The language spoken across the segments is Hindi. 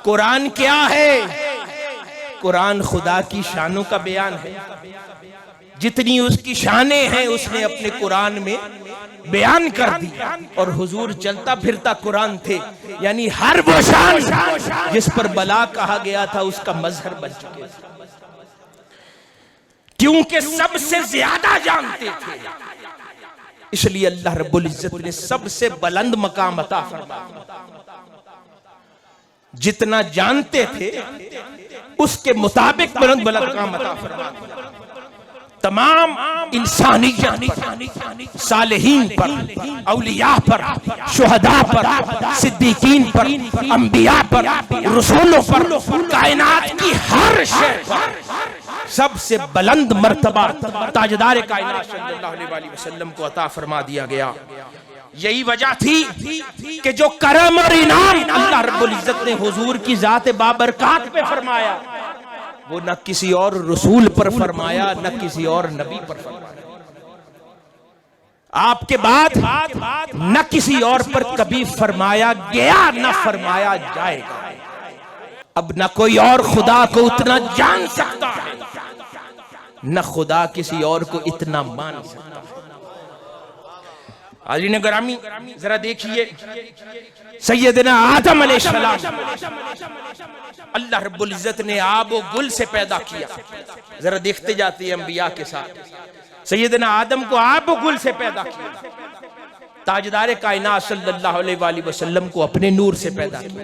कुरान क्या है? कुरान खुदा की शानों का बयान है। जितनी उसकी शानें हैं उसने अपने कुरान में बयान कर दी। और हुजूर चलता फिरता कुरान थे, यानी हर वो शान जिस पर बला कहा गया था उसका मजहर बन चुके थे, क्योंकि सबसे ज्यादा जानते थे। इसलिए अल्लाह रब्बुल इज्जत ने सबसे बुलंद मकाम अता फरमाया। जितना जानते थे उसके मुताबिक बुलंद मकाम अता फरमाया। तमाम इंसानियत पर, सालिहीन पर, औलिया पर, शुहदा पर, सिद्दीकीन पर, अंबिया पर, रसूलों पर, कायनात की हर शय पर सबसे बुलंद मर्तबा ताजदार कायनात सल्लल्लाहु अलैहि वसल्लम को अता फरमा दिया गया। यही वजह थी कि जो करम और इनाम अल्लाह रब्बुल इज्जत ने हुजूर की जात बाबरकात पे फरमाया, वो न किसी और रसूल पर फरमाया, न किसी और नबी पर फरमाया। आपके बाद न किसी और पर कभी फरमाया गया, न फरमाया जाएगा। अब न कोई और खुदा को उतना जान सकता है, न खुदा किसी और को इतना मान सकता है। हाज़रीन गिरामी, जरा देखिए सैयदना आदम अलैहिस्सलाम अल्लाह रब्बुल इज्जत ने आबो गुल से पैदा किया। जरा देखते जाते हैं अंबिया के साथ। सैयदना आदम को आबो गुल से पैदा किया, ताजदार कायनात सल्लल्लाहु अलैहि वसल्लम को अपने नूर से पैदा किया।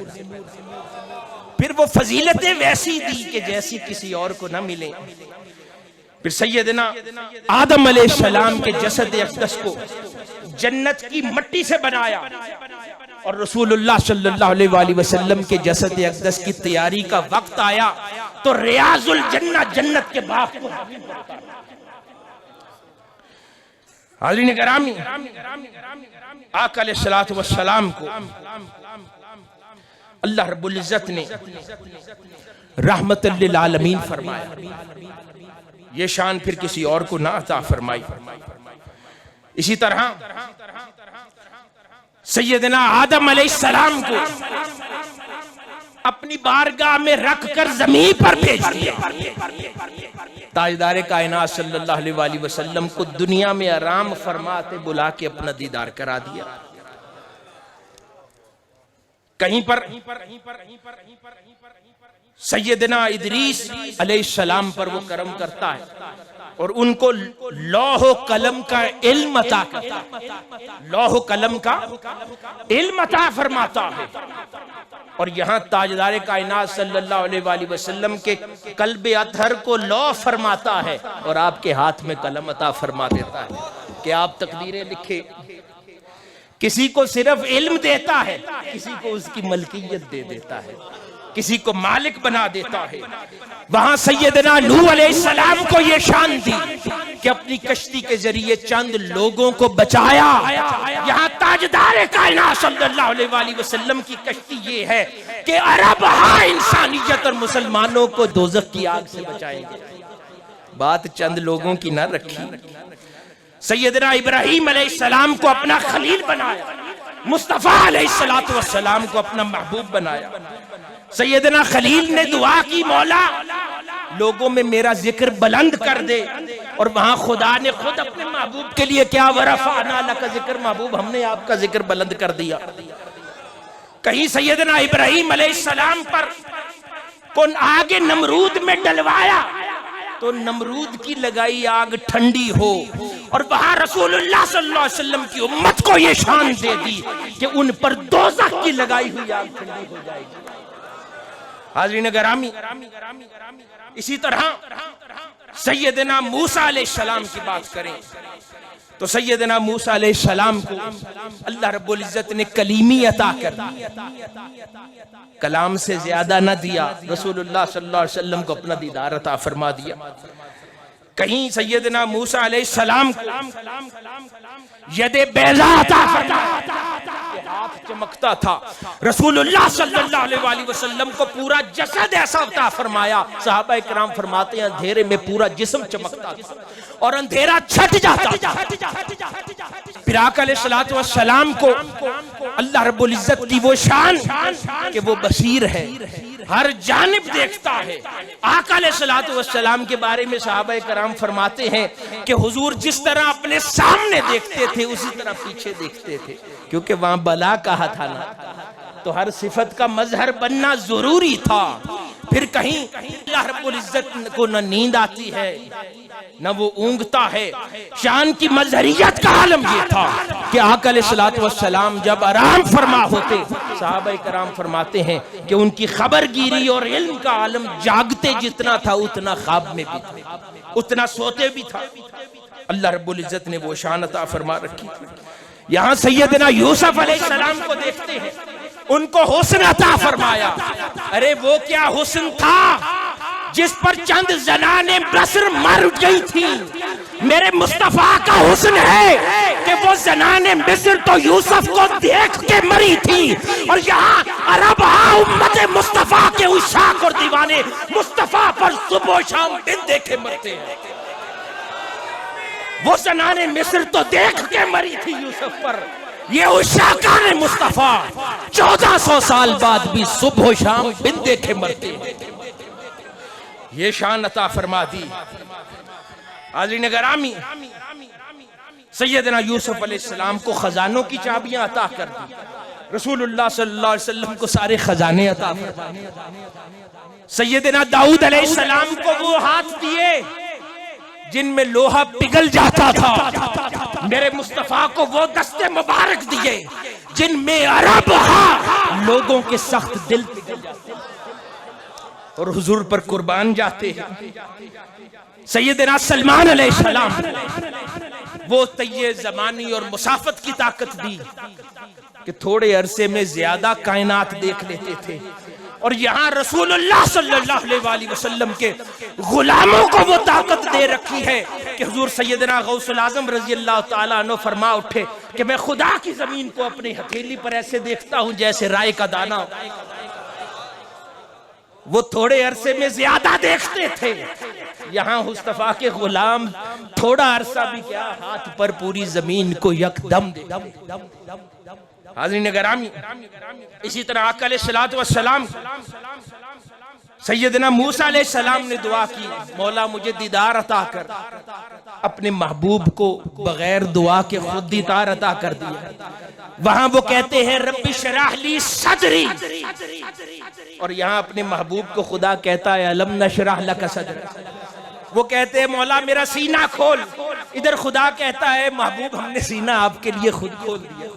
फिर वो फजीलतें वैसी दी कि जैसी किसी और को ना मिले। फिर सैयदना आदम अलैहिस्सलाम के जसद अक़दस को जन्नत की मट्टी से बनाया और रसूलुल्लाह सल्लल्लाहु अलैहि वसल्लम के जसद अक़दस की तैयारी का वक्त आया तो रियाजुल जन्नत, जन्नत के बाग को हाज़रीन गिरामी, आका अलैहिस्सलातु वस्सलाम को अल्लाह रब्बुल इज्जत ने रहमतुल लिल आलमीन फरमाया। ये शान फिर किसी और को ना अता फरमाई। इसी तरह सैयदना आदम अलैहिस्सलाम को अपनी बारगाह में रखकर जमीन पर भेज दिया। ताजदार कायनात सल्लल्लाहु अलैहि वसल्लम को दुनिया में आराम फरमाते बुला के अपना दीदार करा दिया। कहीं पर सैयदना इदरीस अलैहिस्सलाम पर वो करम करता है और उनको लौह कलम का इल्म अता करता है, लौह कलम का इल्म अता फरमाता है। और यहाँ ताजदार कायनात सल्लल्लाहु अलैहि वसल्लम के कल्बे अतहर को लौह फरमाता है और आपके हाथ में कलम अता फरमा देता है कि आप तकदीरें लिखे। किसी को सिर्फ इल्म देता है, किसी को उसकी मलकियत दे देता है, किसी को मालिक बना देता है। वहां सैयदना नूह अलैहिस्सलाम को यह शान दी कि अपनी कश्ती के जरिए चंद लोगों को बचाया। यहाँ ताजदार कायनात सल्लल्लाहु अलैहि वसल्लम की कश्ती ये है कि अरब हाँ इंसानियत और मुसलमानों को दोज़ख की आग से बचाएंगे। बात चंद लोगों की ना रखी। सैयदना इब्राहीम अलैहिस्सलाम को अपना खलील बनाया, मुस्तफा अलैहिस्सलातु वस्सलाम को अपना महबूब बनाया। सैयदना खलील ने दुआ की, मौला लोगों में मेरा जिक्र बुलंद कर दे। और वहां खुदा ने खुद अपने महबूब के लिए क्या, वरफ़अना लका जिक्र, महबूब हमने आपका जिक्र बुलंद कर दिया। कहीं सैयदना इब्राहीम अलैहिस्सलाम पर कौन आगे नमरूद में डलवाया तो नमरूद की लगाई आग ठंडी हो। और वहां रसूलुल्लाह सल्लल्लाहु अलैहि वसल्लम की उम्मत को यह शान दे दी कि उन पर दोज़ख की लगाई हुई आग ठंडी हो जाएगी। हाज़रीन गिरामी, इसी तरह सैयदना मूसा अलैहिस्सलाम की बात करें तो सैयदना मूसा अलैहिस्सलाम को अल्लाह रब्बुल इज्जत ने कलीमी अता कर दी, कलाम से ज्यादा न दिया। रसूलुल्लाह सल्लल्लाहु अलैहि वसल्लम को अपना दीदार अता फरमा दिया। कहीं सैयदना मूसा अलैहिस्सलाम यदे बैज़ा अता फरमाया, हाथ चमकता था। रसूलुल्लाह सल्लल्लाहु अलैहि वसल्लम को पूरा जसद ऐसा अता फरमाया, सहाबा इकराम फरमाते हैं अंधेरे में पूरा जिस्म चमकता था और अंधेरा छट जाता था। फिर आका अलैहिस्सलातु वस्सलाम को अल्लाह रब्बुल इज्जत की वो शान कि वो बसीर है, हर जानिब देखता है। आका अलैहिस्सलातु वस्सलाम के बारे में सहाबाए कराम फरमाते हैं कि हुजूर जिस तरह अपने सामने देखते थे उसी तरह पीछे देखते थे, क्योंकि वहां बला कहा था ना, तो हर सिफत का मजहर बनना जरूरी था। फिर कहीं अल्लाह रब्बुल इज्जत को न नींद आती है न वो ऊँगता है। शान की मजहरियत का आलम ये था कि आका अलैहिस्सलातु वस्सलाम जब आराम फरमा होते, सहाबाए कराम फरमाते हैं कि उनकी खबरगिरी और इल्म का आलम जागते जितना था उतना ख्वाब में भी था, उतना सोते भी था। अल्लाह रब्बुल इज्जत ने वो शान अता फरमा रखी थी। यहाँ सैयदना यूसुफ अलैहिस्सलाम को देखते हैं, उनको हुस्न अता फरमाया। अरे वो क्या हुस्न था जिस पर चंद जनाने बसर मर गई थी। मेरे मुस्तफा का हुस्न है कि वो जनाने मिस्र तो यूसुफ को देख के मरी थी, और यहाँ अरब उम्मत मुस्तफा के उशाक और दीवाने मुस्तफा पर सुबह शाम दिन देखे मरते हैं। वो जनाने मिस्र तो देख के मरी थी यूसुफ पर, ये उशाकाने मुस्तफा 1400 साल बाद भी सुबह शाम बिन देखे मरते हैं। ये शान अता फरमा दी। हाज़रीन गिरामी, सैयदना यूसुफ अलैहिस्सलाम को खजानों की चाबियां अता कर दी। रसूलुल्लाह सल्लल्लाहु अलैहि वसल्लम को सारे खजाने अता फरमाए। सैयदना दाऊद अलैहिस्सलाम को वो हाथ दिए जिनमें लोहा पिघल जाता था। मेरे मुस्तफा को वो दस्ते मुबारक दिए जिनमें अरब लोगों के सख्त दिल पिघल जाते और हुजूर पर कुर्बान जाते हैं। सैयदना सलमान अलैहिस्सलाम वो तയ്ये ज़मानी और मुसाफत की ताकत दी कि थोड़े अरसे में ज्यादा कायनात देख लेते थे, और यहाँ रसूलुल्लाह सल्लल्लाहु अलैहि वसल्लम के गुलामों को वो ताकत दे रखी है कि हुजूर सैयदना गौसुल आजम रजी अल्लाह तआला अन्हु फरमा उठे कि मैं खुदा की जमीन को अपनी हथेली पर ऐसे देखता हूं जैसे राय का दाना। वो थोड़े अरसे में ज्यादा देखते थे, यहाँ मुस्तफा के गुलाम थोड़ा अरसा भी क्या हाथ पर पूरी जमीन को यकदम। हाज़रीन गिरामी, इसी तरह आका अलैहिस्सलातु वस्सलाम सैयदना मूसा अलैहिस्सलाम ने दुआ की, मौला मुझे दीदार अता कर। अपने महबूब को बगैर दुआ के खुद दीदार अता कर दिया। वहां वो कहते हैं रब्बी शरह ली सदरी, और यहाँ अपने महबूब को खुदा कहता है अलम नशरह लक सदरक। वो कहते हैं मौला मेरा सीना खोल, इधर खुदा कहता है महबूब हमने सीना आपके लिए खुद खोल दिया।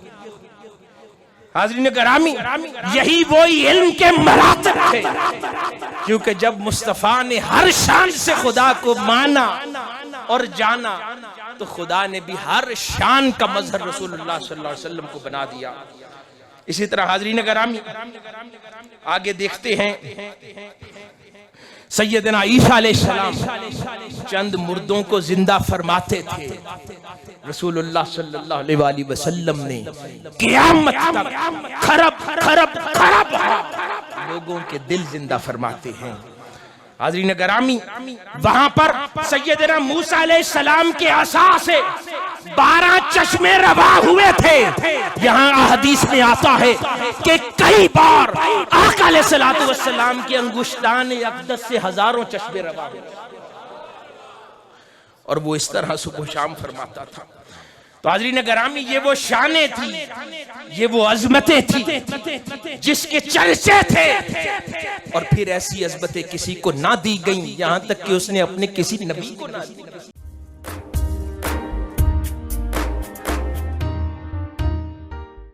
हाज़रीन गिरामी, यही वो इल्म के मरातब थे, क्योंकि जब मुस्तफ़ा ने हर शान से खुदा को माना और जाना तो खुदा ने भी हर शान का मजहर रसूलुल्लाह सल्लल्लाहु अलैहि वसल्लम को बना दिया। इसी तरह हाज़रीन गिरामी आगे देखते हैं, सैयदना ईसा अलैहिस्सलाम चंद मुर्दों को जिंदा फरमाते थे। रसूलुल्लाह सल्लल्लाहु अलैहि वसल्लम ने क़यामत तक खरब लोगों के दिल जिंदा फरमाते हैं। हाज़रीन गिरामी, वहां पर सैयदना मूसा अलैहिस्सलाम के आसा से 12 चश्मे रवा हुए थे। यहाँ हदीस में आता है कि कई बार आका अलैहिस्सलातु वस्सलाम के अंगुश्तान अक़दस से हजारों चश्मे रवा हुए, और वो इस तरह सुबह शाम फरमाता था। तो हाज़रीन गिरामी, ये वो शानें थी, ये वो अजमतें थी जिसके चर्चे थे, और फिर ऐसी अजमतें किसी को ना दी गई, यहाँ तक कि उसने अपने किसी नबी को ना दी।